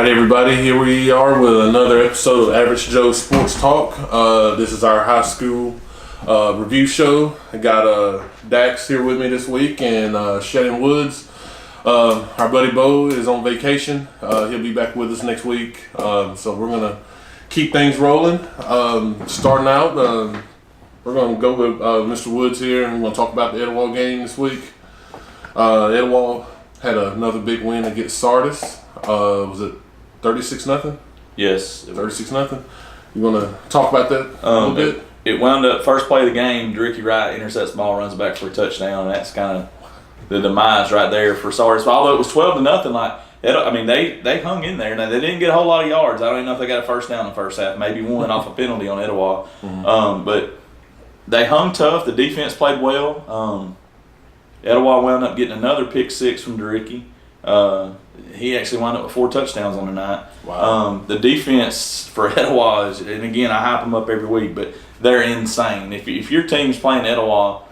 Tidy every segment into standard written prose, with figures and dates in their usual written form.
right, everybody, here we are with another episode of Average Joe Sports Talk. This is our high school review show. I got Dax here with me this week and Shannon Woods. Our buddy Bo is on vacation. He'll be back with us next week. So we're going to keep things rolling. Starting out, we're going to go with Mr. Woods here, and we're going to talk about the Etowah game this week. Etowah had another big win against Sardis. Was it 36-0? Yes. 36-0. You want to talk about that a little bit? It wound up first play of the game. Ricky Wright intercepts the ball, runs back for a touchdown. And that's kind of the demise right there for Sardis. Although it was 12-0, they hung in there. Now they didn't get a whole lot of yards. I don't even know if they got a first down in the first half. Maybe one off a penalty on Etowah. Mm-hmm. But they hung tough. The defense played well. Etowah wound up getting another pick six from Ricky. He actually wound up with 4 touchdowns on the night. Wow. The defense for Etowah is, and again, I hype them up every week, but they're insane. If your team's playing Etowah,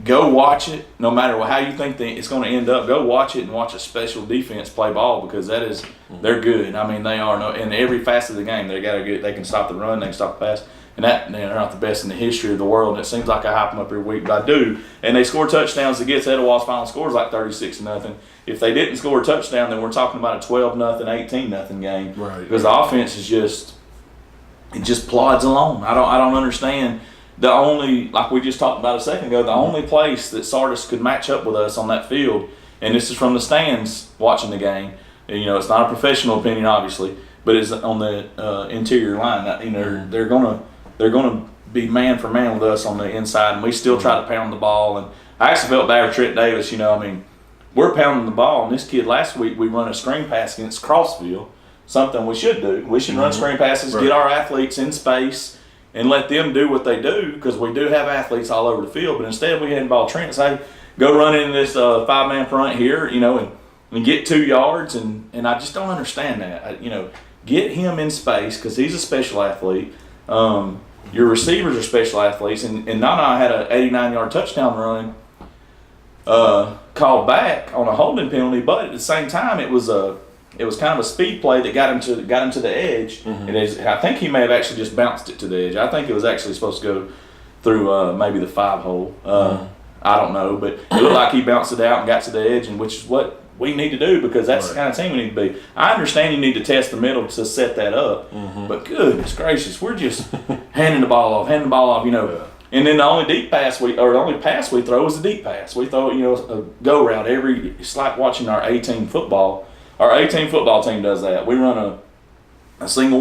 go watch it. No matter how you think it's going to end up, go watch it and watch a special defense play ball, because they're good. I mean, they are in every facet of the game. They can stop the run, they can stop the pass. And they're not the best in the history of the world. And it seems like I hype them up every week, but I do. And they score touchdowns that gets Etowah's final score is like 36-0. If they didn't score a touchdown, then we're talking about a 12-0, 18-0 game. Right. Because the offense is just plods along. I don't understand. The only, like we just talked about a second ago, the only place that Sardis could match up with us on that field, and this is from the stands watching the game. And, it's not a professional opinion, obviously, but it's on the interior line. They're going to be man for man with us on the inside, and we still try to pound the ball. And I actually felt bad for Trent Davis. We're pounding the ball, and this kid last week we run a screen pass against Crossville, something we should do. We should run screen passes, get our athletes in space, and let them do what they do, because we do have athletes all over the field. But instead we had the ball Trent say, go run into this 5-man front here, and get 2 yards, and I just don't understand that. Get him in space, because he's a special athlete. Your receivers are special athletes, and Nana had an 89-yard touchdown run called back on a holding penalty, but at the same time it was kind of a speed play that got him to the edge. Mm-hmm. And I think he may have actually just bounced it to the edge. I think it was actually supposed to go through maybe the 5-hole. I don't know, but it looked like he bounced it out and got to the edge, and which is what we need to do, because that's the kind of team we need to be. I understand you need to test the middle to set that up, but goodness gracious, we're just handing the ball off. Yeah. And then the only pass we throw is a deep pass. We throw a go route it's like watching our A-team football. Our A-team football team does that. We run a single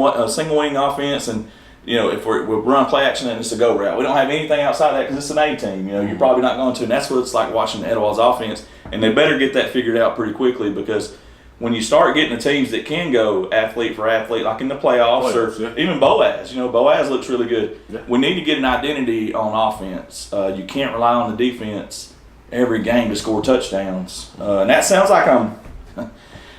wing offense, and if we'll run play action and it's a go route. We don't have anything outside that because it's an A-team. You're probably not going to, and that's what it's like watching Etowah's offense. And they better get that figured out pretty quickly, because when you start getting the teams that can go athlete for athlete, like in the playoffs, even Boaz, Boaz looks really good. Yeah. We need to get an identity on offense. You can't rely on the defense every game to score touchdowns. And that sounds like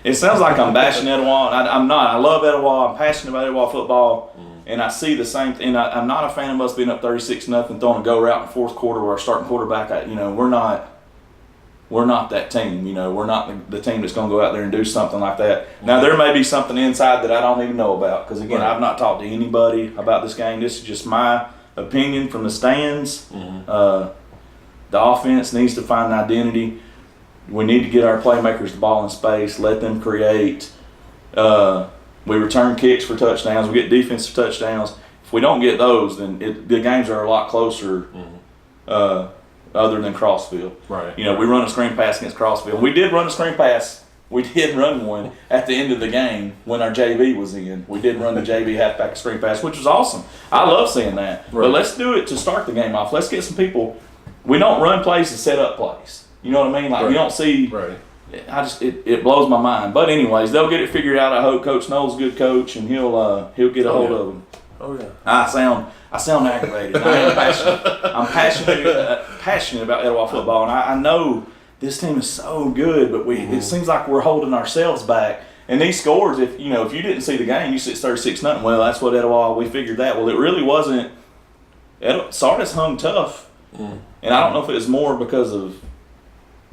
it sounds like I'm bashing Etowah. I'm not. I love Etowah. I'm passionate about Etowah football. And I see the same thing. I'm not a fan of us being up 36-0, throwing a go route in the fourth quarter where our starting quarterback, we're not that team. We're not the team that's going to go out there and do something like that. Now, there may be something inside that I don't even know about, because, again, I've not talked to anybody about this game. This is just my opinion from the stands. The offense needs to find an identity. We need to get our playmakers the ball in space, let them create. We return kicks for touchdowns. We get defensive touchdowns. If we don't get those, then the games are a lot closer. Other than Crossville. Right. We run a screen pass against Crossville. We did run a screen pass. We did run one at the end of the game when our JV was in. We did run the JV halfback screen pass, which was awesome. I love seeing that. Right. But let's do it to start the game off. Let's get some people. We don't run plays to set up plays. You know what I mean? Like, we don't see. Right. It blows my mind. But anyways, they'll get it figured out. I hope Coach Knowles is a good coach, and he'll get a hold of them. Oh yeah. I sound aggravated. I am passionate. I'm passionate about Etowah football, and I know this team is so good, but it seems like we're holding ourselves back. And these scores, if you didn't see the game, you see it's 36-0. Well, that's what Etowah. We figured that. Well, it really wasn't. Sardis hung tough, and I don't know if it was more because of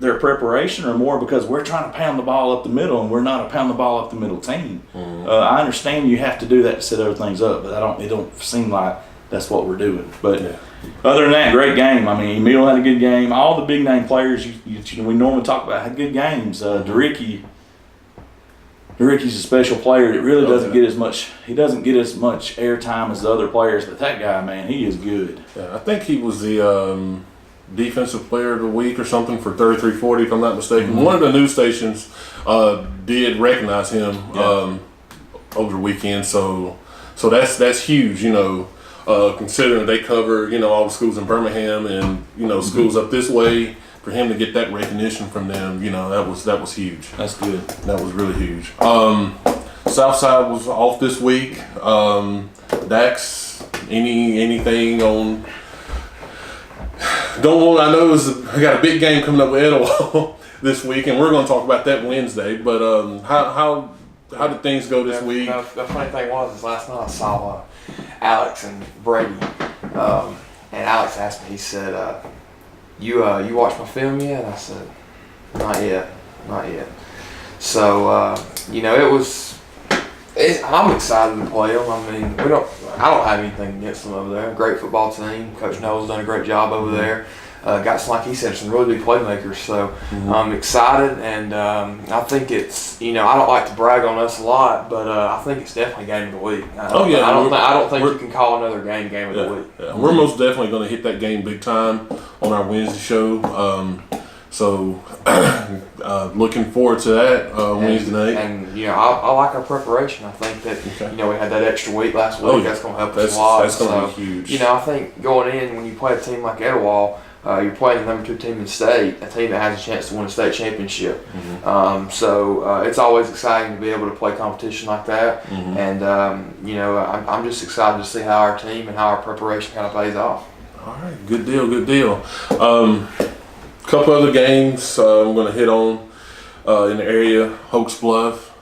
their preparation or more because we're trying to pound the ball up the middle and we're not a pound the ball up the middle team. I understand you have to do that to set other things up, but it don't seem like that's what we're doing. But other than that, great game. I mean, Emil had a good game. All the big name players we normally talk about had good games. DeRickey Ricky's a special player that really doesn't get as much. He doesn't get as much airtime as the other players, but that guy, man, he is good. Yeah, I think he was the defensive player of the week or something for 33-40, if I'm not mistaken. One of the news stations did recognize him over the weekend, so that's huge. Considering they cover all the schools in Birmingham and schools up this way. For him to get that recognition from them, that was huge. That's good. That was really huge. Southside was off this week. Dax, anything on? I know I got a big game coming up with Etowah this week, and we're going to talk about that Wednesday. But how did things go this week? The funny thing was last night I saw Alex and Brady, and Alex asked me. He said, You watched my film yet? I said, not yet. So I'm excited to play them. I mean, I don't have anything against them over there. Great football team. Coach Noel's done a great job over there. Got some, like he said, some really big playmakers. So I'm excited, and I think it's I don't like to brag on us a lot, but I think it's definitely game of the week. I don't think you can call another game of the week. Yeah. We're most definitely going to hit that game big time on our Wednesday show. Looking forward to that Wednesday night. And I like our preparation. I think that we had that extra week last week. That's going to help us a lot. That's going to be huge. I think going in when you play a team like Etowah. You're playing the number 2 team in state, a team that has a chance to win a state championship. It's always exciting to be able to play competition like that. And, I'm just excited to see how our team and how our preparation kind of pays off. All right, good deal. Couple other games I'm going to hit on in the area. Hoax Bluff.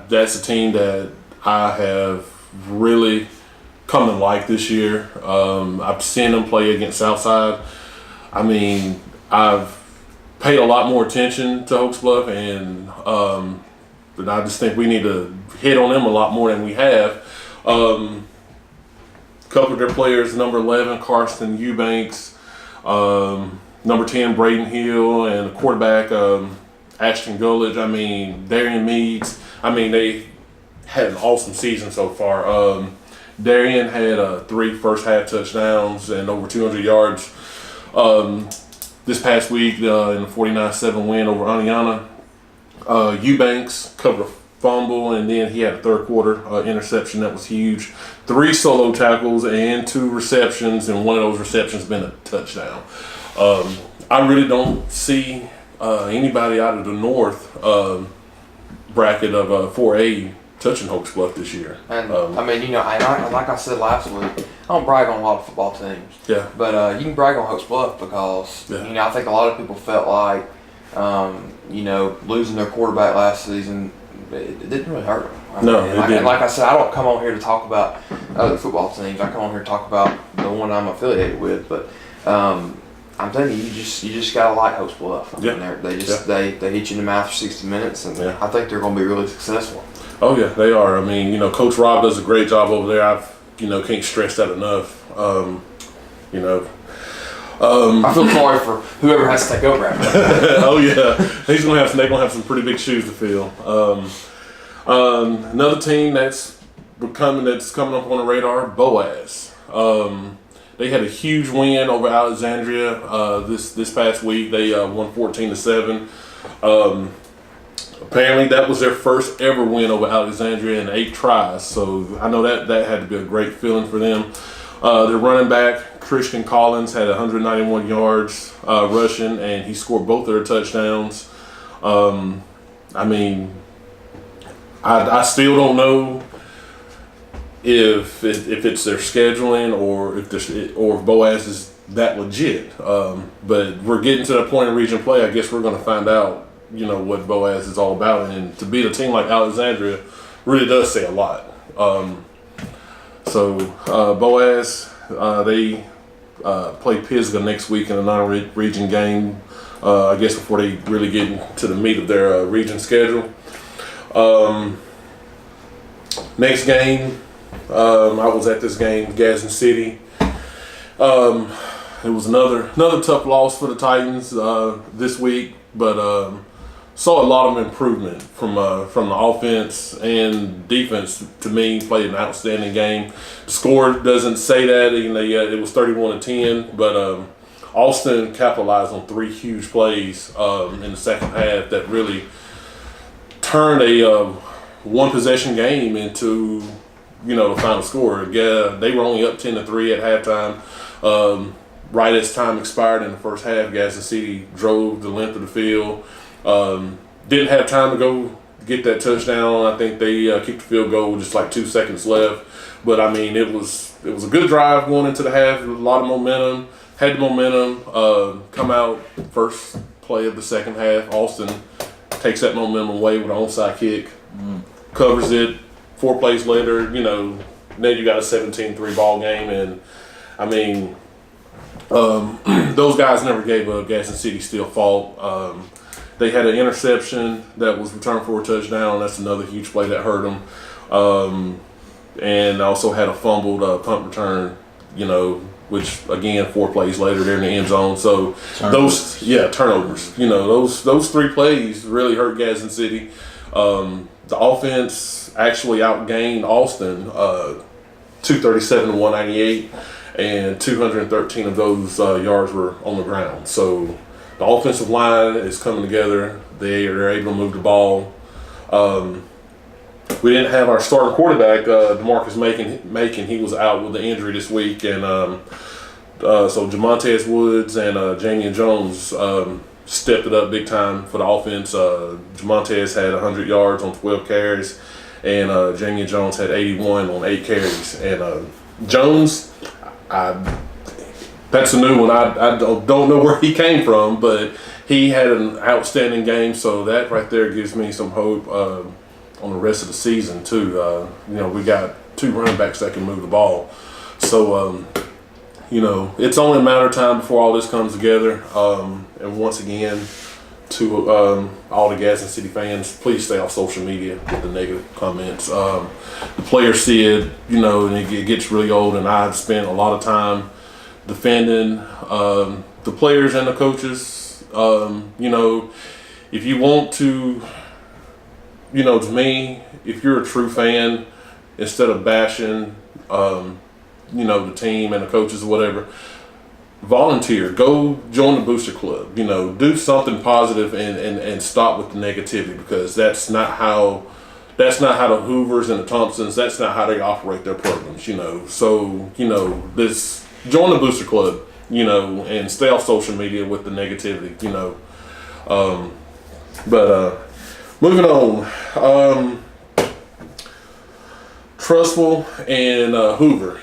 That's a team that I have really come to like this year. I've seen them play against Southside. I mean, I've paid a lot more attention to Hoax Bluff, but I just think we need to hit on them a lot more than we have. A couple of their players, number 11, Karsten Eubanks, number 10, Braden Hill, and the quarterback, Ashton Gullidge. I mean, Darian Meads. I mean, they had an awesome season so far. Darian had 3 first-half touchdowns and over 200 yards this past week in a 49-7 win over Aniana. Eubanks covered a fumble, and then he had a third-quarter interception that was huge. 3 solo tackles and 2 receptions, and one of those receptions been a touchdown. I really don't see anybody out of the north bracket of 4A touching Hoax Bluff this year. And like I said last week, I don't brag on a lot of football teams. Yeah. But you can brag on Hoax Bluff because I think a lot of people felt like losing their quarterback last season, it didn't really hurt them. Like I said, I don't come on here to talk about other football teams. I come on here to talk about the one I'm affiliated with. But I'm telling you, you just gotta like Hoax Bluff. They hit you in the mouth for 60 minutes, and I think they're going to be really successful. Oh yeah, they are. I mean, Coach Rob does a great job over there. Can't stress that enough. I feel sorry for whoever has to take over after that. Oh yeah, they're gonna have some pretty big shoes to fill. Another team that's coming up on the radar, Boaz. They had a huge win over Alexandria this past week. They won 14-7. Apparently, that was their first ever win over Alexandria in 8 tries. So I know that had to be a great feeling for them. Their running back, Christian Collins, had 191 yards rushing, and he scored both of their touchdowns. I still don't know if it's their scheduling or if Boaz is that legit. But we're getting to that point in region play. I guess we're going to find out what Boaz is all about, and to beat a team like Alexandria really does say a lot. Boaz, they play Pisgah next week in a non-region game. I guess before they really get into the meat of their region schedule. Next game, I was at this game, Gadsden City. It was another tough loss for the Titans this week, but saw a lot of improvement from the offense and defense. To me, played an outstanding game. The score doesn't say that. It was 31-10, but Austin capitalized on 3 huge plays in the second half that really turned a one possession game into the final score. Yeah, they were only up 10-3 at halftime. Right as time expired in the first half, Gadsden City drove the length of the field. Didn't have time to go get that touchdown. I think they kicked the field goal with just like 2 seconds left. But I mean, it was a good drive going into the half. A lot of momentum. Had the momentum. Come out first play of the second half. Austin takes that momentum away with an onside kick. Covers it. 4 plays later, then you got a 17-3 ball game, and I mean, those guys never gave up. Gadsden City still fought. They had an interception that was returned for a touchdown. That's another huge play that hurt them. And also had a fumbled punt return, which again 4 plays later they're in the end zone. So turnovers. Those 3 plays really hurt Gadsden City. The offense actually outgained Austin 237-198, and 213 of those yards were on the ground. So the offensive line is coming together. They're able to move the ball. We didn't have our starting quarterback, DeMarcus Macon. He was out with the injury this week, and so Jamontez Woods and Jamian Jones stepped it up big time for the offense. Jamontez had 100 yards on 12 carries, and Jamian Jones had 81 on 8 carries. And Jones, that's a new one. I don't know where he came from, but he had an outstanding game. So that right there gives me some hope on the rest of the season too. We got 2 running backs that can move the ball. So it's only a matter of time before all this comes together. And once again, to all the Gadsden City fans, please stay off social media with the negative comments. The players see it, and it gets really old. And I've spent a lot of time defending the players and the coaches. If you want to, to me, if you're a true fan, instead of bashing, the team and the coaches or whatever, volunteer, go join the Booster Club, do something positive and stop with the negativity, because that's not how the Hoovers and the Thompsons, that's not how they operate their programs, So, join the Booster Club, and stay off social media with the negativity, But moving on, Trussville and Hoover.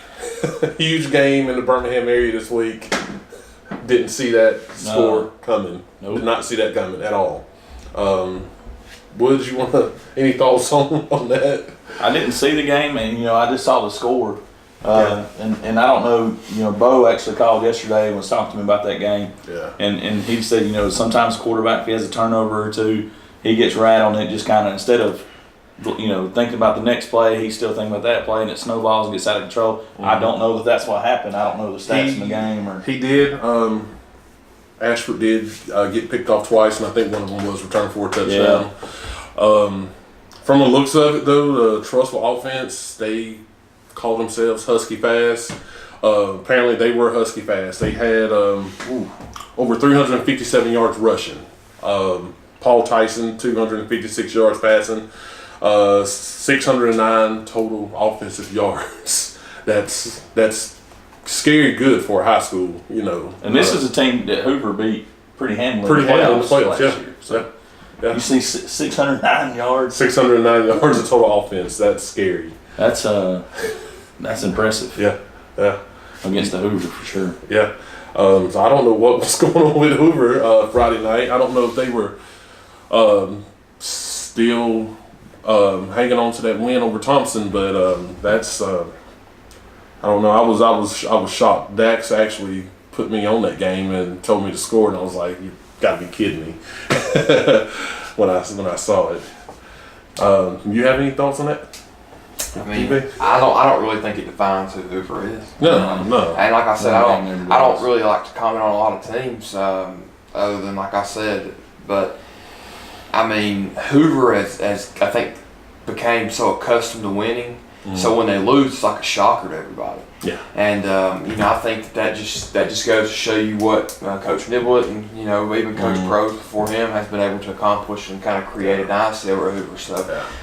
Huge game in the Birmingham area this week. Didn't see that score coming. Nope. Did not see that coming at all. Woods, any thoughts on that? I didn't see the game, and I just saw the score. And I don't know, Bo actually called yesterday and was talking to me about that game. Yeah. And he said, sometimes quarterback, if he has a turnover or 2, he gets right on it, just kind of, instead of, thinking about the next play, he's still thinking about that play, and it snowballs and gets out of control. Mm-hmm. I don't know that that's what happened. I don't know the stats in the game. He did. Ashford did get picked off twice, and I think one of them was returned for a touchdown. Yeah. From the looks of it, though, the Trussville offense, they call themselves Husky Fast. Apparently, they were Husky Fast. They had over 357 yards rushing. Paul Tyson, 256 yards passing. 609 total offensive yards. That's scary good for a high school, And this is a team that Hoover beat pretty handily. In the playoffs last year. So yeah. You see 609 yards. 609 yards of total offense. That's scary. That's impressive. Yeah. Against the Hoover for sure. Yeah. So I don't know what was going on with Hoover Friday night. I don't know if they were still hanging on to that win over Thompson, but that's I don't know. I was shocked. Dax actually put me on that game and told me to score, and I was like, "You got to be kidding me!" when I saw it. You have any thoughts on that? I mean, I don't really think it defines who Hoover is. No. And like I said, I don't really like to comment on a lot of teams, other than like I said. But I mean, Hoover as I think became so accustomed to winning. So when they lose, it's like a shocker to everybody. Yeah. And I think that just goes to show you what Coach Niblett and even Coach Pros before him has been able to accomplish and kind of create a dynasty over Hoover. So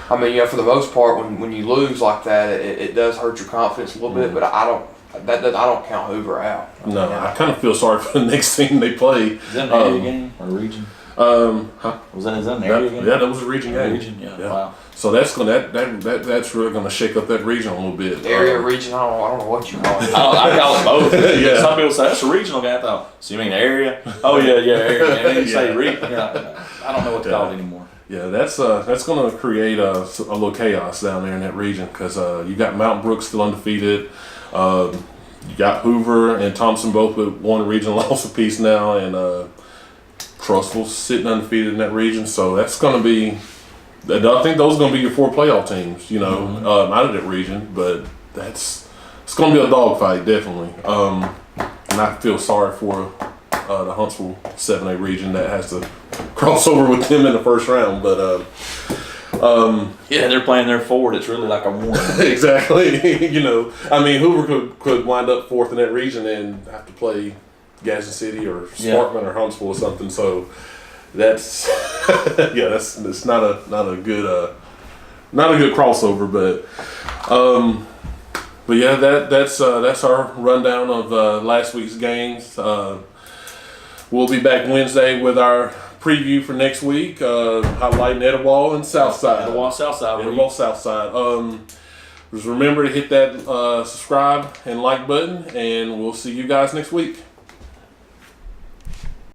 I mean, for the most part, when you lose like that, it does hurt your confidence a little bit. But I don't count Hoover out. No, I kind of feel sorry for the next team they play. Is that an area game or region? Was that an area game? Yeah, that was a region game. Region, yeah. Wow. So that's that's really gonna shake up that region a little bit. Area, region, I don't know what you call it. I call it both. Yeah. Some people say that's a regional game. I thought, so you mean area? Oh yeah, area. And then you say region. I don't know what to call it anymore. Yeah, that's going to create a little chaos down there in that region because you got Mountain Brook still undefeated. You got Hoover and Thompson both with one regional loss apiece now, and Trussville's sitting undefeated in that region. So that's going to be. I think those are going to be your 4 playoff teams, out of that region. But it's going to be a dogfight, definitely. And I feel sorry for the Huntsville 7A region that has to cross over with them in the first round. But they're playing their forward. It's really like a warning. Exactly. I mean, Hoover could wind up 4th in that region and have to play Gadsden City or Sparkman or Huntsville or something. So that's that's not a good crossover. But yeah, that's our rundown of last week's games. We'll be back Wednesday with our preview for next week, highlighting Etowah and Southside. Etowah Southside. Just remember to hit that subscribe and like button, and we'll see you guys next week.